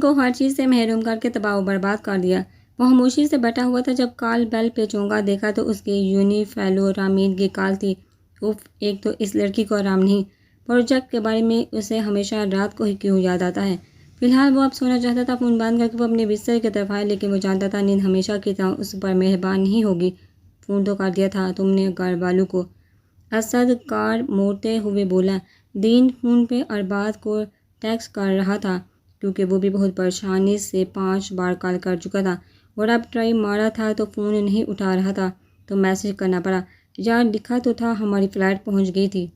को हर चीज़ से महरूम करके तबाह बर्बाद कर दिया। वो खामोशी से बैठा हुआ था। जब कॉल बेल पे चौंका देखा तो उसकी यूनिफेलो रामीन की कॉल थी। उफ, एक तो इस लड़की को आराम नहीं। प्रोजेक्ट के बारे में उसे हमेशा रात को ही क्यों याद आता है। फिलहाल वो अब सोना चाहता था। फ़ोन बंद करके वो अपने बिस्तर की तरफ आया, लेकिन वो जानता था नींद हमेशा की तरह उस पर मेहरबान नहीं होगी। फ़ोन तो कर दिया था तुमने घर वालों को? असद कार मोड़ते हुए बोला। दीन फ़ोन पे अरबाज को टेक्स्ट कर रहा था, क्योंकि वो भी बहुत परेशानी से 5 बार कॉल कर चुका था और अब ट्राई मारा था तो फ़ोन नहीं उठा रहा था, तो मैसेज करना पड़ा। यार लिखा तो था हमारी फ़्लाइट पहुंच गई थी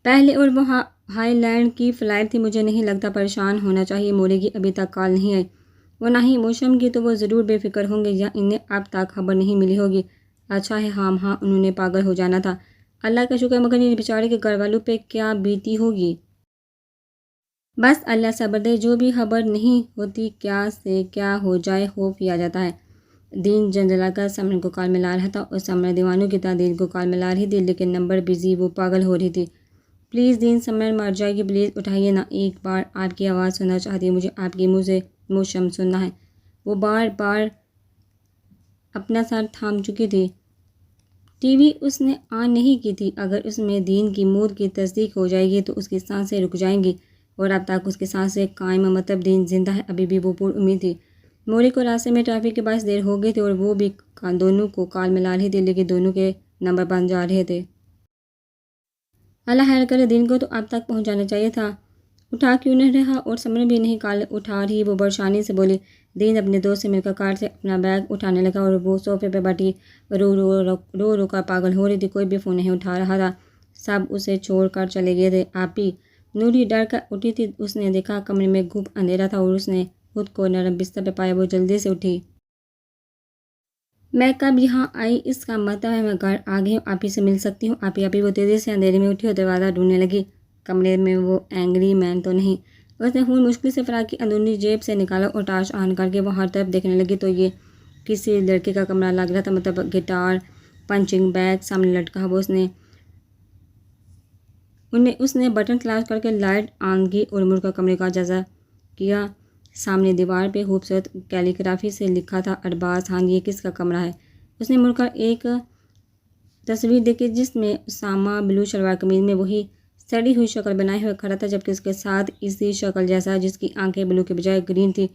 पहले और वो हाईलैंड की फ़्लाइट थी। मुझे नहीं लगता परेशान होना चाहिए। मोरेगी अभी तक कॉल नहीं आई। वो ना ही मौसम की, तो वो ज़रूर बेफिक्र होंगे या इन्हें अब तक खबर नहीं मिली होगी। अच्छा है हाँ उन्होंने पागल हो जाना था। अल्लाह का शुक्र, मगर इन बेचारे के घर वालों पे क्या बीती होगी। बस अल्लाह सब्र दे। जो भी खबर नहीं होती क्या से क्या हो जाए, खौफ ही आ जाता है। दीन जंजला कर समर को कॉल मिला रहा था और समर दीवानों की तरह दीन को कॉल मिला रही थी, लेकिन नंबर बिजी। वो पागल हो रही थी। प्लीज़ दीन, समर मर जाएगी, प्लीज़ उठाइए ना। एक बार आपकी आवाज़ सुनना चाहती है। मुझे आपके मुँह से मौसम सुनना है। वो बार बार अपना सर थाम चुकी थी। टीवी उसने ऑन नहीं की थी। अगर उसमें दीन की मौत की तस्दीक हो जाएगी तो उसकी सांसें रुक जाएंगी, और अब तक उसकी सांसें कायम, मतलब दीन जिंदा है। अभी भी वो पूरी उम्मीद थी। मोरी को रास्ते में ट्रैफिक के बायस देर हो गई थी और वो भी दोनों को कॉल मिला रही थी, लेकिन दोनों के नंबर बन जा रहे थे। अल्लाह खैर करे, दीन को तो अब तक पहुँच जाना चाहिए था। उठा क्यों नहीं रहा? और समर भी नहीं कॉल उठा रही। वो परेशानी से बोली। दीन अपने दोस्त से मिलकर कार से अपना बैग उठाने लगा और वो सोफे पे बैठी रो कर पागल हो रही थी। कोई भी फ़ोन नहीं उठा रहा था। सब उसे छोड़ कर चले गए थे। आप ही नूरी डर कर उठी थी। उसने देखा कमरे में खूब अंधेरा था और उसने खुद को नरम बिस्तर पर पाया। वो जल्दी से उठी। मैं कब यहाँ आई? इसका मतलब है मैं घर आ गई हूँ। आप ही से मिल सकती हूँ? आप ही वो तेज़ी से अंधेरे में उठी और दरवाज़ा ढूंढने लगी। कमरे में वो एंग्री मैन तो नहीं। उसने फ़ोन मुश्किल से फ्राक की अंदरूनी जेब से निकाला और टार्च ऑन करके वो हर तरफ देखने लगी, तो ये किसी लड़के का कमरा लग रहा था। मतलब गिटार, पंचिंग बैग सामने लटका हुआ। उसने बटन तलाश करके लाइट ऑन की और मुड़कर कमरे का जायज़ा किया। सामने दीवार पे खूबसूरत कैलीग्राफी से लिखा था अरबाज खान। ये किसका कमरा है? उसने मुड़कर एक तस्वीर देखी जिसमें उसामा ब्लू शलवार कमीज में वही सड़ी हुई शक्ल बनाए हुए खड़ा था, जबकि उसके साथ इसी शक्ल जैसा जिसकी आंखें ब्लू के बजाय ग्रीन थी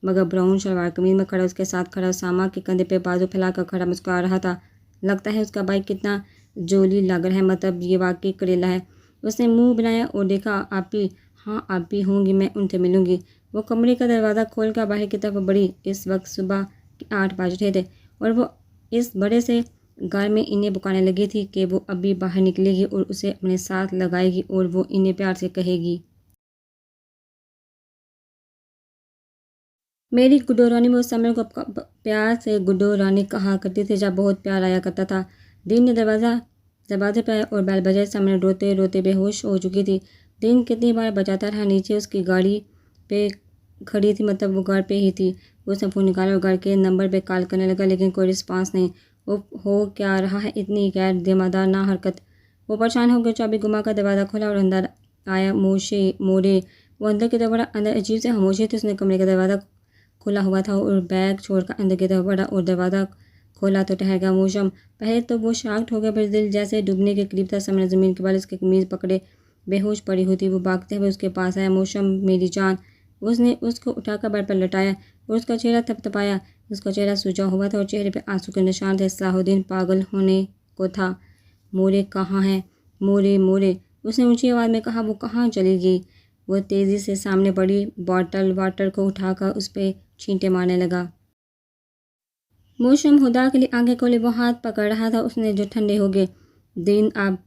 मगर ब्राउन शलवार कमीज में खड़ा, उसके साथ खड़ा उसामा के कंधे पे बाजू फैलाकर खड़ा मुस्कुरा रहा था। लगता है उसका भाई कितना जोली लग रहा है, मतलब ये वाकई करेला है। उसने मुंह बनाया और देखा। आप ही? हाँ आप भी होंगी, मैं उनसे मिलूंगी। वो कमरे का दरवाज़ा खोल कर बाहर की तरफ बढ़ी। इस वक्त सुबह के 8 बज रहे थे और वो इस बड़े से घर में इन्हें पुकारने लगी थी कि वो अभी बाहर निकलेगी और उसे अपने साथ लगाएगी और वो इन्हें प्यार से कहेगी, मेरी गुड्डो रानी। वो उस समय को प्यार से गुड्डो रानी कहा करती थी जब बहुत प्यार आया करता था। दीन ने दरवाजे पर आया और बैल बजाए। समय रोते रोते बेहोश हो चुकी थी। दिन कितनी बार बजाता रहा। नीचे उसकी गाड़ी पे खड़ी थी, मतलब वो घर पे ही थी। उसने फ़ोन निकाला और घर के नंबर पे कॉल करने लगा, लेकिन कोई रिस्पांस नहीं। वो हो क्या रहा है? इतनी गैर दिमागदार ना हरकत। वो परेशान होकर चाबी घुमा कर दरवाज़ा खोला और अंदर आया मोरे। वो अंदर की तरफ बड़ा। अंदर अजीब से खामोशी थी। उसने कमरे का दरवाज़ा खुला हुआ था और बैग छोड़कर अंदर की तरफ बढ़ा और दरवाज़ा खोला तो ठहर गया मौसम। पहले तो वो शाक्ट हो गया, फिर दिल जैसे डूबने के करीब था। समझ ज़मीन के बाल उसकी कमीज़ पकड़े बेहोश पड़ी होती। वो भागते हुए उसके पास आया। मौसम मेरी जान। उसने उसको उठाकर बेड पर लटाया और उसका चेहरा थपथपाया। उसका चेहरा सूजा हुआ था और चेहरे पर आंसू के निशान थे। सलाहुद्दीन पागल होने को था। मोरे कहाँ है? मोरे मोरे, उसने ऊंची आवाज़ में कहा। वो कहाँ चली गई? वो तेज़ी से सामने पड़ी बॉटल वाटर को उठाकर उस पर छींटे मारने लगा। मौसम खुदा के लिए आंखें खोले। वो हाथ पकड़ रहा था उसने जो ठंडे हो गए। दिन आप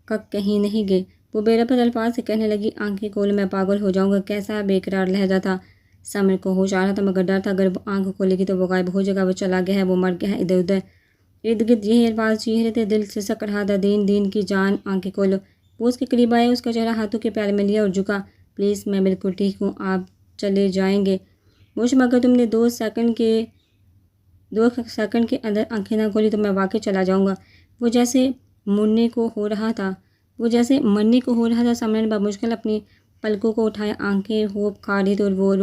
कब कहीं नहीं गए? वो बेरबत अल्फाज से कहने लगी। आंखें खोले, मैं पागल हो जाऊंगा। कैसा बेकरार लहजा था। समर को होश आ रहा था मगर डर था अगर वो आंख खोलेगी तो वो गायब हो जाएगा। वो चला गया है, वो मर गया है। इधर उधर इर्द गिर्द यही अल्फाज चीख रहे थे। दिल सिसक रहा था। दीन दीन की जान, आंखें खोलो। वो उसके करीब आया, उसका चेहरा हाथों के प्याले में लिया और झुका। प्लीज़, मैं बिल्कुल ठीक हूँ, आप चले जाएंगे? मौसम, अगर तुमने 2 सेकंड के अंदर आंखें ना खोली तो मैं वाकई चला जाऊंगा। वो जैसे मरने को हो रहा था। समर ने मुश्किल अपनी पलकों को उठाया, आंखें होप खा रही थी और वो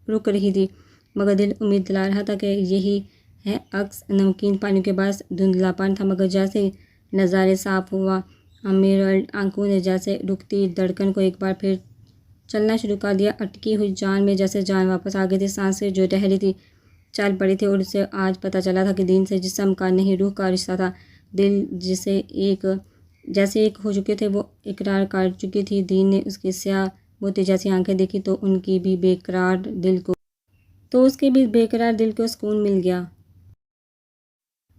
रुक रही थी, मगर दिल उम्मीद दिला रहा था कि यही है अक्स। नमकीन पानी के पास धुंधलापन था, मगर जैसे नज़ारे साफ हुआ, एमरल्ड आंखों ने जैसे रुकती धड़कन को एक बार फिर चलना शुरू कर दिया। अटकी हुई जान में जैसे जान वापस आ गई थी। सांसें जो ठहरी थी चल पड़ी थी और उसे आज पता चला था कि दीन से जिस्म का नहीं रूह का रिश्ता था। दिल जैसे एक हो चुके थे, वो इकरार कर चुकी थी। दीन ने उसकी स्याह मोती जैसी आंखें देखी तो उसके भी बेकरार दिल को सुकून मिल गया।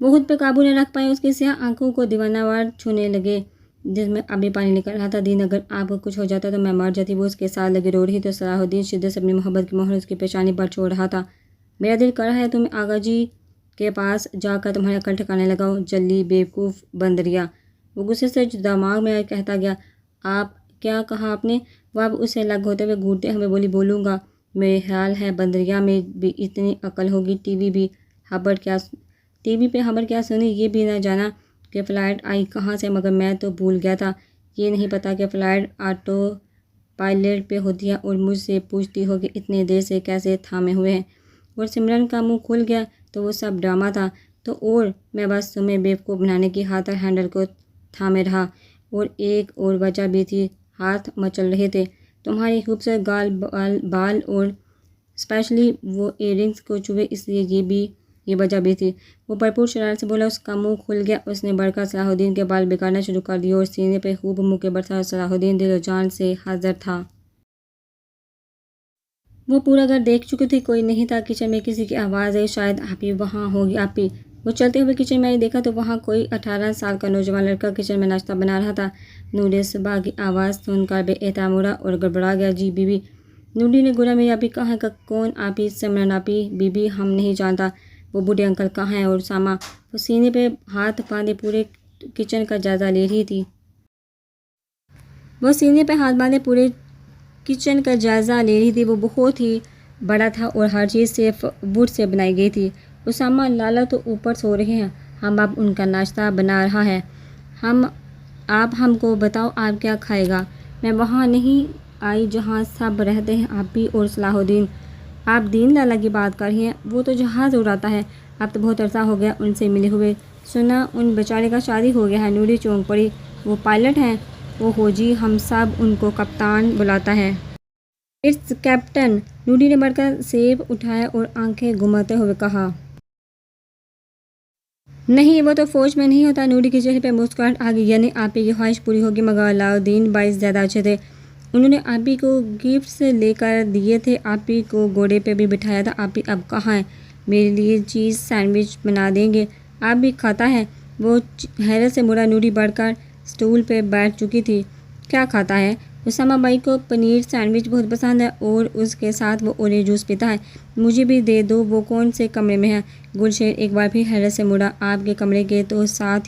वो खुद पे काबू न रख पाए, उसकी स्याह आंखों को दीवानावार छूने लगे जिसमें अभी पानी निकल रहा था। दीन, अगर आपको कुछ हो जाता तो मैं मर जाती। वो उसके साथ लगे रो रही तो सलाहुद्दीन शिद्दत से अपनी मोहब्बत की मोहर उसकी पेशानी पर छोड़ रहा था। मेरा दिल कर रहा है तुम आगा जी के पास जाकर तुम्हारे अकल ठिकाने लगाओ, जल्दी बेवकूफ़ बंदरिया। वो गुस्से से दिमाग में कहता गया। आप क्या कहा आपने? वो अब उसे लग होते हुए घूरते हुए बोली, बोलूँगा। मेरे ख्याल है बंदरिया में भी इतनी अकल होगी। टीवी पे खबर क्या सुनी, ये भी ना जाना कि फ़्लाइट आई कहाँ से, मगर मैं तो भूल गया था। ये नहीं पता कि फ़्लाइट ऑटो पायलट पे होती है और मुझसे पूछती हो कि इतने देर से कैसे थामे हुए हैं। और सिमरन का मुंह खुल गया तो वो सब ड्रामा था। तो और मैं बस तुम्हें बेवकूफ़ बनाने की खातिर हैंडल को थामे रहा। और एक और वजह भी थी, हाथ मचल रहे थे तुम्हारी खूबसूरत गाल बाल और स्पेशली वो इयररिंग्स को छुए, इसलिए ये वजह भी थी। वो भरपूर शरारत से बोला। उसका मुंह खुल गया। उसने बढ़कर सलाहुद्दीन के बाल बिगाड़ना शुरू कर दिए और सीने पे खूब मुक्के बरसा। सलाहुद्दीन दिल और जान से हाजिर था। वो पूरा घर देख चुकी थी, कोई नहीं था। किचन में किसी की आवाज़ आई, शायद आपी वहाँ होगी। आपी। वो चलते हुए किचन में आई, देखा तो वहाँ कोई 18 साल का नौजवान लड़का किचन में नाश्ता बना रहा था। नूरी सुबह की आवाज़ सुनकर बेएहतियाम उड़ा और गड़बड़ा गया। जी बीबी। नूरी ने गुरा मेरी आपी कहाँ है? कौन आपी? सिमरन आपी। बीबी, हम नहीं जानता। वो बूढ़े अंकल कहाँ हैं? और सामा? वो सीने पे हाथ बांधे पूरे किचन का जायज़ा ले रही थी। वो बहुत ही बड़ा था और हर चीज़ सिर्फ वुड से बनाई गई थी। उसामा, लाला तो ऊपर सो रहे हैं, हम अब उनका नाश्ता बना रहा है। आप हमको बताओ आप क्या खाएगा? मैं वहाँ नहीं आई जहाँ सब रहते हैं, आप भी और सलाहुद्दीन। आप दीन लाला की बात कर रही हैं? वो तो जहाज़ उड़ाता है। अब तो बहुत अरसा हो गया उनसे मिले हुए। सुना उन बेचारे का शादी हो गया है। नूरी चौंक पड़ी। वो पायलट हैं? वो हो जी, हम सब उनको कप्तान बुलाता है। It's captain. नूरी ने बढ़कर सेब उठाया और आंखें घुमाते हुए कहा। नहीं, वो तो फ़ौज में नहीं होता। नूरी के चेहरे पर मुस्कुराहट आ गई। यानी आपी की ख्वाहिश पूरी होगी। मगर अलाउद्दीन बाइस ज़्यादा अच्छे थे। उन्होंने आपी को गिफ्ट्स लेकर दिए थे, आपी को घोड़े पे भी बिठाया था। आपी अब कहाँ है? मेरे लिए चीज़ सैंडविच बना देंगे? आप भी खाता है? वो हैरत से मुड़ा। नूरी बढ़कर स्टूल पे बैठ चुकी थी। क्या खाता है? उसामा भाई को पनीर सैंडविच बहुत पसंद है और उसके साथ वो ऑरेंज जूस पीता है। मुझे भी दे दो। वो कौन से कमरे में है? गुलशेर एक बार फिर हैरत से मुड़ा। आपके कमरे के तो साथ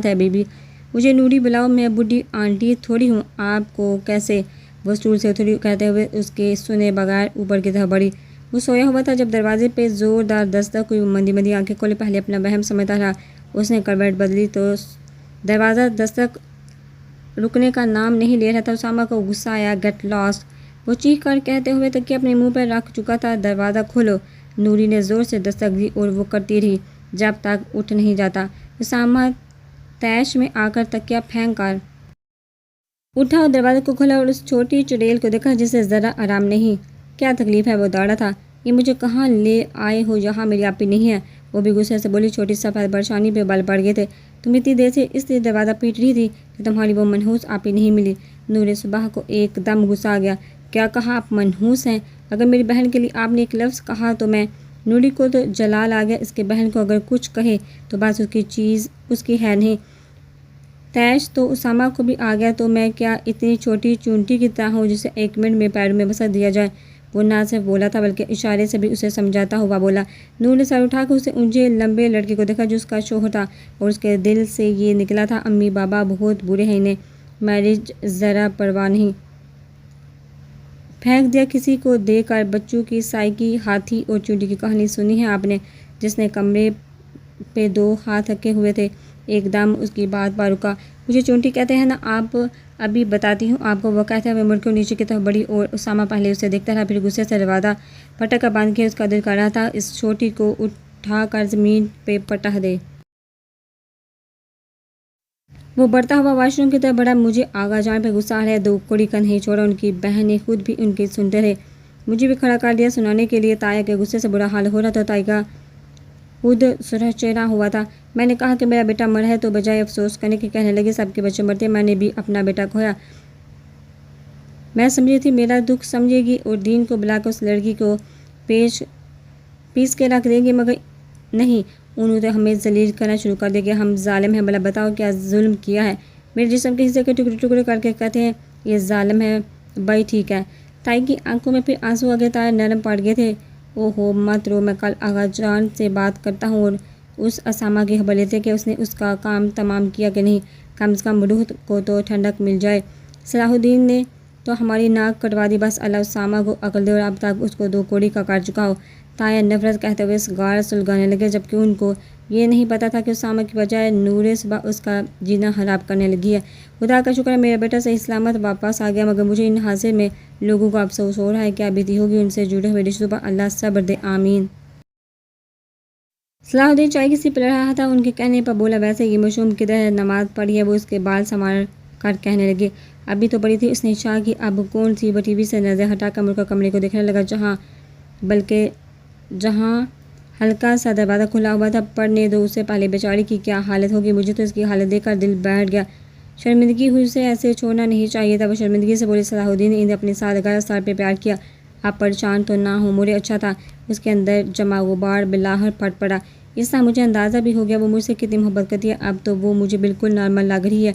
है बीबी। मुझे नूरी बुलाओ, मैं बूढ़ी आंटी थोड़ी हूँ। आपको कैसे? वो स्टूल से उतरी कहते हुए उसके सुने बगैर ऊपर की तरफ बढ़ी। वो सोया हुआ था जब दरवाजे पे ज़ोरदार दस्तक हुई। मंदी मंदी आंखें खोले, पहले अपना वहम समझता रहा। उसने करवट बदली तो दरवाज़ा दस्तक रुकने का नाम नहीं ले रहा था। उसामा को गुस्सा आया। Get lost. वो चीख कर कहते हुए तकिया अपने मुंह पर रख चुका था। दरवाज़ा खोलो। नूरी ने ज़ोर से दस्तक दी और वो करती रही जब तक उठ नहीं जाता। उसामा तैश में आकर तकिया फेंक कर उठा और दरवाजे को खोला और उस छोटी चुड़ैल को देखा जिसे ज़रा आराम नहीं। क्या तकलीफ़ है? वो दौड़ा था। ये मुझे कहाँ ले आए हो? यहाँ मेरी आपी नहीं है। वो भी गुस्से से बोली। छोटी सफ़ेद परेशानी पे बल पड़ गए थे। तुम इतनी देर से इसलिए दरवाज़ा पीट रही थी कि तुम्हारी वो मनहूस आपी नहीं मिली। नूरे सुबह को एकदम गुस्सा आ गया। क्या कहा? आप मनहूस हैं? अगर मेरी बहन के लिए आपने एक लफ्ज़ कहा तो मैं। नूरी को तो जलाल आ गया। इसके बहन को अगर कुछ कहे तो बस उसकी चीज़ उसकी है नहीं। तैश तो उसामा को भी आ गया। तो मैं क्या इतनी छोटी चूंटी की तरह हूँ जिसे 1 मिनट में पैरों में बसा दिया जाए? वो ना सिर्फ बोला था बल्कि इशारे से भी उसे समझाता हुआ बोला। नूर ने सर उठाकर उसे ऊंचे लंबे लड़के को देखा जो उसका शौहर था और उसके दिल से ये निकला था, अम्मी बाबा बहुत बुरे हैं, इन्हें मैरिज ज़रा परवाह नहीं। फेंक दिया किसी को देकर। बच्चों की साइकी, हाथी और चूंटी की कहानी सुनी है आपने, जिसने कमरे पे 2 हाथ रखे हुए थे। एकदम उसकी बात पर रुका। मुझे चोंटी कहते हैं ना, आप अभी बताती हूँ आपको। वो कहते हुए मुड़कर नीचे की तरफ बढ़ी और उसामा पहले उसे देखता रहा, फिर गुस्से से दरवाज़ा पटक कर बांध के उसका दिल कर रहा था इस छोटी को उठा कर ज़मीन पे पटक दे। वो बढ़ता हुआ वॉशरूम की तरफ बढ़ा। मुझे आगा जान पे गुस्सा आ रहा है। दो कोड़ी कन्हे छोड़ा, उनकी बहनें खुद भी उनके सुनते रहे। मुझे भी खड़ा कर दिया सुनाने के लिए। ताया के गुस्से से बुरा हाल हो रहा था। ताया का खुद सुरह चेहरा हुआ था। मैंने कहा कि मेरा बेटा मरा है तो बजाय अफसोस करने के कहने लगे सबके बच्चे मरते, मैंने भी अपना बेटा खोया। मैं समझी थी मेरा दुख समझेगी और दीन को बुलाकर उस लड़की को पीस के रख देंगे, मगर नहीं, उन्होंने हमें जलील करना शुरू कर देंगे। हम जालिम हैं, भला बताओ क्या जुल्म किया है। मेरे जिस्म के हिस्से के टुकड़े टुकड़े करके कहते हैं ये जालिम है। भाई ठीक है। ताई की आंखों में फिर आंसू आ गए। ताया नरम पड़ गए थे। ओहो मत रो, मैं कल आगा जान से बात करता हूँ और उस असामा की खबर लेते कि उसने उसका काम तमाम किया कि नहीं। कम से कम रूह को तो ठंडक मिल जाए। सलाहुद्दीन ने तो हमारी नाक कटवा दी, बस अल्लाह उसामा को अकल दे और अब तक उसको दो कोड़ी का काट चुका हो। ताया नफरत कहते हुए गाढ़ सुलगाने लगे, जबकि उनको ये नहीं पता था कि उसामा की बजाय नूरे सुबह उसका जीना हराब करने लगी है। खुदा का शुक्र है मेरा बेटा सही सलामत वापस आ गया, मगर मुझे इन हादसे में लोगों को अफसोस हो रहा है। क्या बीती होगी उनसे जुड़े हुए रिश्तों पर। अल्लाह सब्र दे, आमीन। सलाहुद्दीन चाय की सी पिला रहा था। उनके कहने पर बोला, वैसे ये मशरूम किधर नमाज पढ़ी है। वो उसके बाल संवार कर कहने लगे, अभी तो पड़ी थी। उसने शाह की अब कौन सी। वो टीवी से नज़र हटाकर मुड़कर कमरे को देखने लगा, जहाँ हल्का सा दरवाज़ा खुला हुआ था। पढ़ने दो उसे, पहले बेचारी की क्या हालत होगी। मुझे तो इसकी हालत देखकर दिल बैठ गया। शर्मिंदगी हुई, उसे ऐसे छोड़ना नहीं चाहिए था। वो शर्मिंदगी से बोले, सलाहुद्दीन ने इन्हें अपने साथ लगाया, सर पे प्यार किया। आप परेशान तो ना हो, मुझे अच्छा था। उसके अंदर जमा गुबार बिलाहर फट पड़ा। इसका मुझे अंदाज़ा भी हो गया वो मुझसे कितनी मोहब्बत करती है। अब तो वो मुझे बिल्कुल नॉर्मल लग रही है।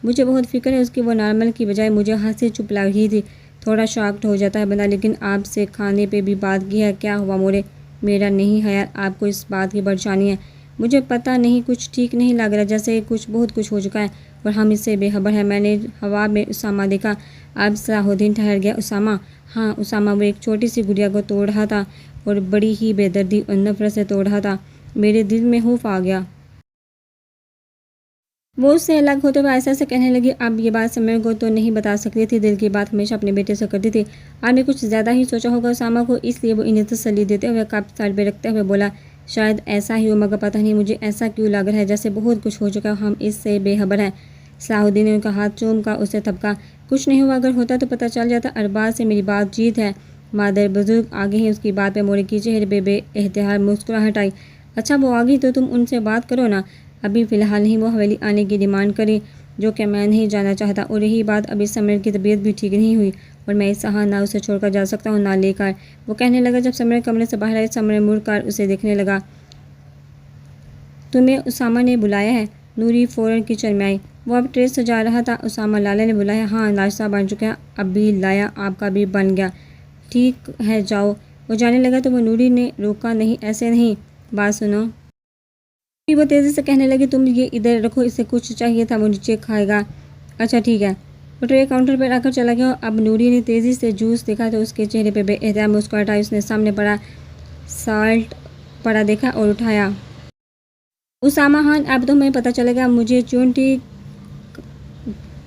मुझे बहुत फिक्र है उसकी। वो नॉर्मल की बजाय मुझे हंसी चुप लग रही थी। थोड़ा शॉक्ड हो जाता है बंदा, लेकिन आपसे खाने पे भी बात की है। क्या हुआ मोरे? मेरा नहीं है यार, आपको इस बात की परेशानी है। मुझे पता नहीं, कुछ ठीक नहीं लग रहा, जैसे बहुत कुछ हो चुका है और हम इससे बेखबर हैं। मैंने हवा में उसामा देखा। अब सलाहुद्दीन ठहर गया। उसामा? हाँ उसामा। वो एक छोटी सी गुड़िया को तोड़ रहा था और बड़ी ही बेदर्दी और नफरत से तोड़ रहा था। मेरे दिल में खौफ आ गया। वो उससे अलग होते हुए ऐसा कहने लगी, अब ये बात समय को तो नहीं बता सकती थी। दिल की बात हमेशा अपने बेटे से करती थी। आपने कुछ ज़्यादा ही सोचा होगा उसामा को, इसलिए वो इन्हें तसल्ली देते हुए कप सर पे रखते हुए बोला, शायद ऐसा ही हो, मगर पता नहीं मुझे ऐसा क्यों लग रहा है जैसे बहुत कुछ हो चुका, हम इससे बेखबर हैं। सलाहुद्दीन ने उनका हाथ चूम का उसे थपका। कुछ नहीं हुआ, अगर होता तो पता चल जाता। अरबाज से मेरी बातचीत है। मादर बुजुर्ग आगे ही उसकी बात पे मोरे की चेहरे पे बेएहतियात मुस्कुराहट आई। अच्छा वो आ गई तो तुम उनसे बात करो ना। अभी फ़िलहाल नहीं, वो हवेली आने की डिमांड करे, जो कि मैं नहीं जाना चाहता। और यही बात, अभी समर की तबीयत भी ठीक नहीं हुई और मैं इस यहाँ ना उसे छोड़कर जा सकता हूँ ना लेकर। वो कहने लगा। जब समर कमरे से बाहर आए, समर मुड़कर उसे देखने लगा। तुम्हें उसामा ने बुलाया है? नूरी फ़ौरन किचन में आई। वो अब ट्रे सजा रहा था। उसामा, लाला ने बुलाया? हाँ नाश्ता बन चुका है, अभी लाया, आपका भी बन गया। ठीक है जाओ। वो जाने लगा तो वो नूरी ने रोका, नहीं ऐसे नहीं, बात सुनो। वो तेज़ी से कहने लगी, तुम ये इधर रखो, इसे कुछ चाहिए था, वो नीचे खाएगा। अच्छा ठीक है। वो ट्रे काउंटर पर आकर चला गया। अब नूरी ने तेज़ी से जूस देखा तो उसके चेहरे पे बेएहतियात मुस्कुराहट आई। उसने सामने पड़ा साल्ट पड़ा देखा और उठाया। उसामा खान, अब तो हमें पता चलेगा। मुझे चूंटी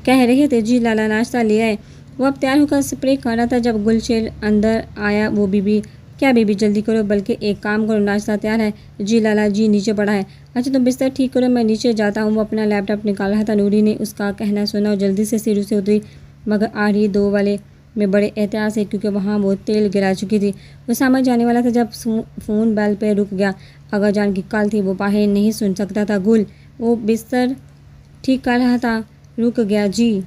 कह रहे थे। जी लाला, नाश्ता ले आए। वो अब तैयार होकर स्प्रे कर रहा था जब गुलशेर अंदर आया। वो बीबी, क्या बीबी जल्दी करो, बल्कि एक काम करो, नाश्ता तैयार है। जी लाला जी नीचे पड़ा है। अच्छा तुम बिस्तर ठीक करो, मैं नीचे जाता हूँ। वो अपना लैपटॉप निकाल रहा था। नूरी ने उसका कहना सुना और जल्दी से सीढ़ी से उतरी, मगर आ रही दो वाले में बड़े एहतियात से, क्योंकि वहाँ वो तेल गिरा चुकी थी। उसामा जाने वाला था जब फ़ोन बेल पे रुक गया। अगर जान की कल थी, वो बाहर नहीं सुन सकता था। गुल, वो बिस्तर ठीक कर रहा था, रुक गया। जी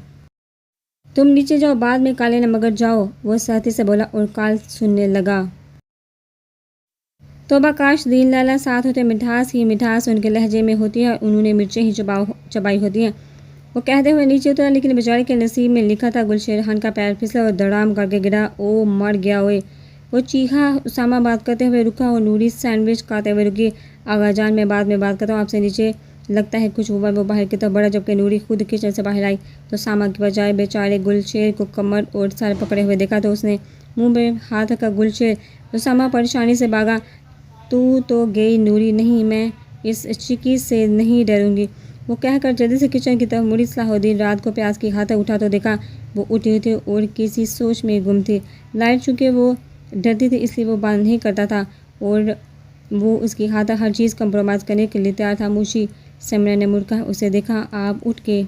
तुम नीचे जाओ, बाद में खा लेना, मगर जाओ, वो सहती से बोला और काल सुनने लगा। तोबा काश दीन लाला साथ होते। मिठास ही मिठास उनके लहजे में होती है, उन्होंने मिर्चें ही चबाई होती हैं। वो कहते हुए नीचे उतरा, लेकिन बेचारे के नसीब में लिखा था। गुलशेर खान का पैर फिसला और धड़ाम करके गिरा। ओ मर गया ओए, वो चीखा। उसामा बात करते हुए रुका और नूरी सैंडविच खाते हुए रुकी। आगा जान, मैं बाद में बात करता हूँ आपसे, नीचे लगता है कुछ हुआ। वो बाहर की तरफ बढ़ा, जबकि नूरी खुद किचन से बाहर आई तो सामा की बजाय बेचारे गुलशेर को कमर और सर पकड़े हुए देखा तो उसने मुंह में हाथ रखा। गुलशेर, उसामा परेशानी से भागा। तू तो गई नूरी? नहीं, मैं इस चिकी से नहीं डरूंगी। वो कहकर जल्दी से किचन की तरफ मुड़ी। सलाहुद्दीन रात को प्याज की हाथ उठा तो देखा वो उठी हुई थी और किसी सोच में गुम थी। लाइट चूँकि वो डरती थी इसलिए वो बात नहीं करता था और वो उसकी हाथ हर चीज़ कंप्रोमाइज़ करने के लिए तैयार था। मुशी सिमरन ने मुड़कर उसे देखा। आप उठ के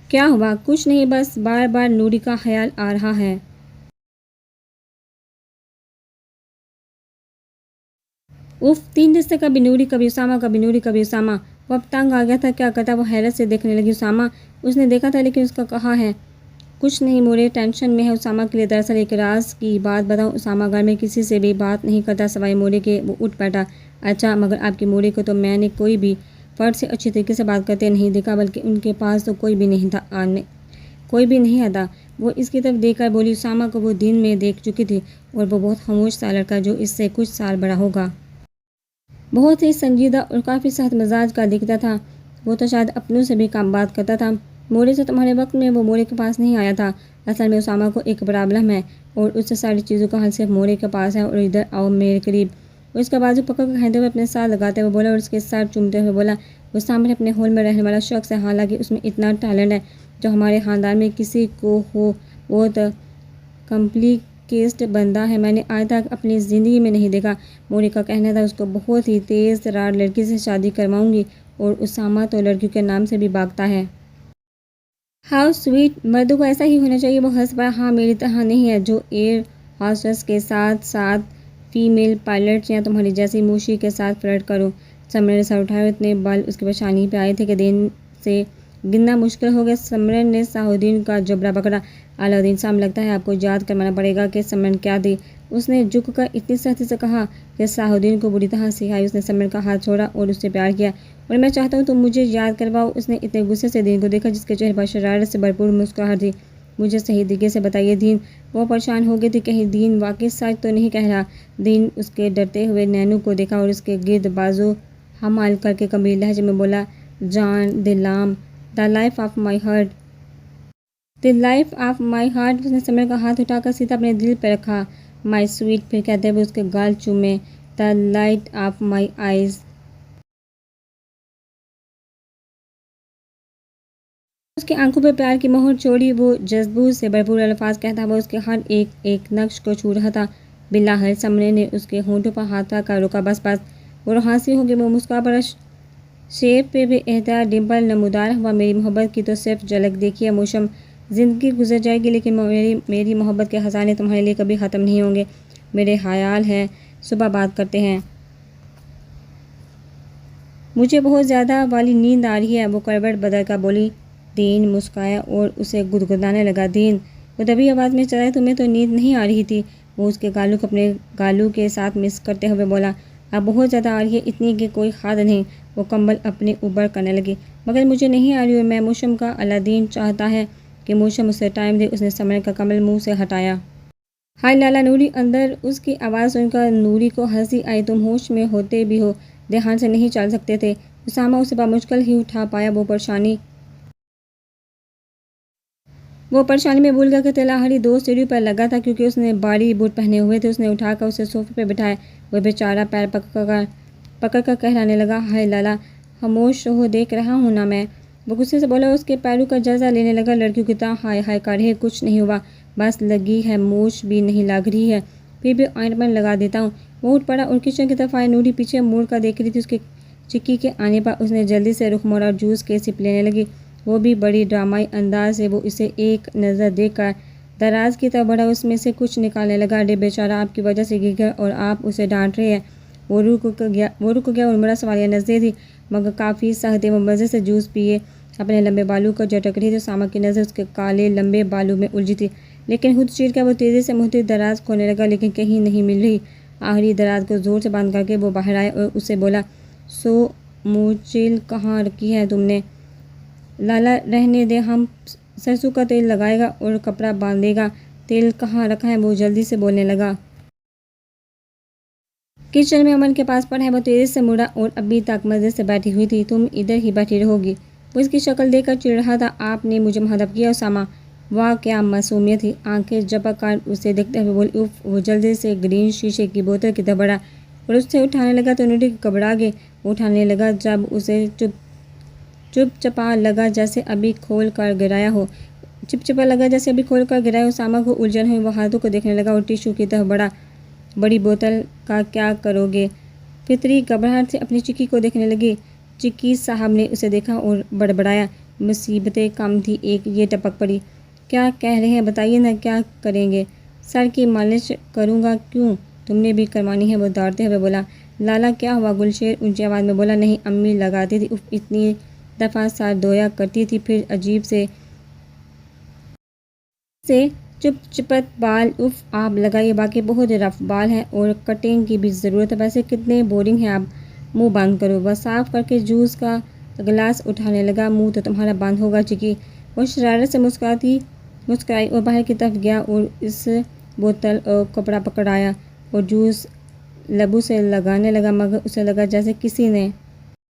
क्या हुआ? कुछ नहीं, बस बार बार नूरी का ख्याल आ रहा है। उफ, 3 दिन से कभी नूरी कभी उसामा, कभी नूरी कभी उसामा। वो अब तंग आ गया था। क्या करता? वो हैरत से देखने लगी। उसामा उसने देखा था लेकिन उसका कहा है। कुछ नहीं मोरे, टेंशन में है उसामा के लिए। दरअसल एक राज की बात बताऊं, उसामा घर में किसी से भी बात नहीं करता सिवाय मोरे के। वो उठ बैठा। अच्छा, मगर आपकी मोरे को तो मैंने कोई भी फर्द से अच्छी तरीके से बात करते नहीं देखा, बल्कि उनके पास तो कोई भी नहीं था कोई भी नहीं आता। वो इसकी तरफ देखकर बोली। उसामा को वो दिन में देख चुकी थी और वो बहुत खामोश सा लड़का जो इससे कुछ साल बड़ा होगा, बहुत ही संजीदा और काफ़ी सख्त मिजाज का दिखता था। वो तो शायद अपनों से भी कम बात करता था। मोरे से तुम्हारे वक्त में वो मोरे के पास नहीं आया था। असल में उसामा को एक प्रॉब्लम है और उससे सारी चीज़ों का हल सिर्फ मोरे के पास है। और इधर आओ मेरे करीब। वो इसका बाजू पकड़ कर कहते हुए अपने साथ लगाते हुए बोला और उसके सर चूमते हुए बोला। वो सामने अपने हॉल में रहने वाला शख्स है, हालांकि उसमें इतना टैलेंट है जो हमारे ख़ानदान में किसी को हो। वो तो कम्प्लीकेस्ड बंदा है, मैंने आज तक अपनी ज़िंदगी में नहीं देखा। मोरे का कहना था उसको बहुत ही तेज़ तरार लड़की से शादी करवाऊंगी और उसामा तो लड़कियों के नाम से भी भागता है। हाउ स्वीट, मर्दों को ऐसा ही होना चाहिए। वो हंस पड़ा। हाँ, मेरी तरह नहीं है जो एयर हॉस्टेस के साथ साथ फीमेल पायलट या तुम्हारी जैसी मूशी के साथ फ्लर्ट करो। समरन ने सर उठाया। इतने बाल उसकी पेशानी पे आए थे कि दिन से गिनना मुश्किल हो गया। समरन ने साहुद्दीन का जबड़ा पकड़ा। अलाउद्दीन साहब, लगता है आपको याद करवाना पड़ेगा कि समरन क्या थी। उसने झुककर इतनी सख्ती से कहा कि साहुद्दीन को बुरी तरह सिखाई। उसने समरन का हाथ छोड़ा और उससे प्यार किया। और मैं चाहता हूँ तुम मुझे याद करवाओ। उसने इतने गुस्से से दीन को देखा जिसके चेहरे पर शरारत से भरपूर मुस्कुराहट थी। मुझे सही तरीके से बताइए दीन। वो परेशान हो गई थी। कहीं दीन वाकई सच तो नहीं कह रहा। दीन उसके डरते हुए नैनू को देखा और उसके गिर्द बाजू हमाल करके गंभीर लहजे में बोला। जान दिलाम, the life of my heart, the life of my heart. उसने समर का हाथ उठाकर सीधा अपने दिल पर रखा। माई स्वीट, फिर कहते हुए उसके गाल चूमे। The light of my eyes. उसकी आंखों पर प्यार की मोहर छोड़ी। वो जज्बू से भरपूर अल्फाज कहता हुआ उसके हर एक एक नक्श को छू रहा था। बिलाहर समरे ने उसके होंठों पर हाथ रखकर रोका। बस बस। वो हंसी होगी। वो मुस्कुरा पड़ा। शेप पे भी एहतियात डिम्पल नमूदार हुआ। मेरी मोहब्बत की तो सिर्फ झलक देखी है मौसम। ज़िंदगी गुजर जाएगी लेकिन मेरी मोहब्बत के ख़जाने तुम्हारे लिए कभी ख़त्म नहीं होंगे। मेरे ख्याल है सुबह बात करते हैं। मुझे बहुत ज़्यादा वाली नींद आ रही है। वो करवट बदल कर बोली। दीन मुस्काया और उसे गुदगुदाने लगा। दीन, वो दबी आवाज़ में चला, तुम्हें तो नींद नहीं आ रही थी। वो उसके गालों को अपने गालों के साथ मिस करते हुए बोला। अब बहुत ज़्यादा आ रही है, इतनी कि कोई हद नहीं। वो कंबल अपने ऊपर करने लगी। मगर मुझे नहीं आ रही और मैं मौसम का। अलादीन चाहता है कि मौसम उसे टाइम दे। उसने समय का कमल मुंह से हटाया। हाय लाला नूरी। अंदर उसकी आवाज़ सुनकर नूरी को हंसी आई। तुम होश में होते भी हो, ध्यान से नहीं चल सकते थे। उसामा उसे बामुश्किल ही उठा पाया। वो परेशानी में भूल गया कि तिलाहरी 2 सीढ़ी पर लगा था क्योंकि उसने बारी बूट पहने हुए थे। उसने उठाकर उसे सोफे पर बिठाया। वह बेचारा पैर पकड़ कर कहलाने लगा। हाय लाला, खामोश रहो, देख रहा हूँ ना मैं। वो गुस्से से बोला। उसके पैरों का जायजा लेने लगा। लड़कियों की तरह हाय हाय कर रहे। कुछ नहीं हुआ, बस लगी है, मूछ भी नहीं लग रही है, फिर भी ऑइंटमेंट लगा देता हूँ। वो उठ पड़ा और किचन की तरफ आया। नूरी पीछे मुड़ कर देख रही थी। उसके चिक्की के आने पर उसने जल्दी से रुख मोड़ा और जूस के सिप लेने लगी। वो भी बड़ी ड्रामाई अंदाज से वो इसे एक नज़र देखकर दराज की तरफ बढ़ा। उसमें से कुछ निकालने लगा। अरे बेचारा आपकी वजह से गिर गया और आप उसे डांट रहे हैं। वो रुक गया और मुड़ा सवालिया नजरें थी मगर काफ़ी सख्त। वो मज़े से जूस पिए अपने लंबे बालों को झटक रही थी। सामा की नज़र उसके काले लंबे बालों में उलझी थी लेकिन खुद चीर कर वो तेज़ी से मुहती दराज खोने लगा लेकिन कहीं नहीं मिल रही। आखिरी दराज को ज़ोर से बंद करके वो बाहर आया और उसे बोला। सो मुचिल कहाँ रखी है तुमने? लाला रहने दे, हम सरसों का तेल लगाएगा और कपड़ा बांधेगा। तेल कहाँ रखा है? वो जल्दी से बोलने लगा। किचन में अमन के पास पड़ा है। वो तेजी से मुड़ा और अभी तक मजे से बैठी हुई थी। तुम इधर ही बैठी रहोगी? वो इसकी शक्ल देखकर चिढ़ रहा था। आपने मुझे मुहदब किया उसामा। वाह क्या मासूमियत थी। आंखें झपक कर उसे देखते हुए बोली। उफ। वो जल्दी से ग्रीन शीशे की बोतल की तरफ बढ़ा और उससे उठाने लगा तो नूरी घबरा गए। उठाने लगा जब उसे चुपचाप लगा जैसे अभी खोल कर गिराया हो। चिपचिपा लगा जैसे अभी खोल कर गिराया हो। सामा को उलझन हुई, वो हाथों को देखने लगा और टिश्यू की तरह बड़ी बोतल का क्या करोगे। फितरी घबराहट से अपनी चिक्की को देखने लगी। चिक्की साहब ने उसे देखा और बड़बड़ाया, मुसीबतें कम थी एक ये टपक पड़ी। क्या कह रहे हैं बताइए ना, क्या करेंगे। सर की मालिश करूँगा। क्यों, तुमने भी करवानी है, वो दौड़ते हुए बोला। लाला क्या हुआ, गुलशेर ऊंची आवाज़ में बोला। नहीं, अम्मी लगाती थी, उफ इतनी दफ़ा सर धोया करती थी, फिर अजीब से चुपचपत बाल, उफ आप लगाइए, बाकी बहुत रफ बाल हैं और कटिंग की भी ज़रूरत है। वैसे कितने बोरिंग हैं आप, मुंह बंद करो। वह साफ़ करके जूस का गिलास उठाने लगा। मुंह तो तुम्हारा बंद होगा चिकी। वो शरारत से मुस्कुराई और बाहर की तरफ गया और इस बोतल और कपड़ा पकड़ाया और जूस लबू से लगाने लगा, मगर उसे लगा जैसे किसी ने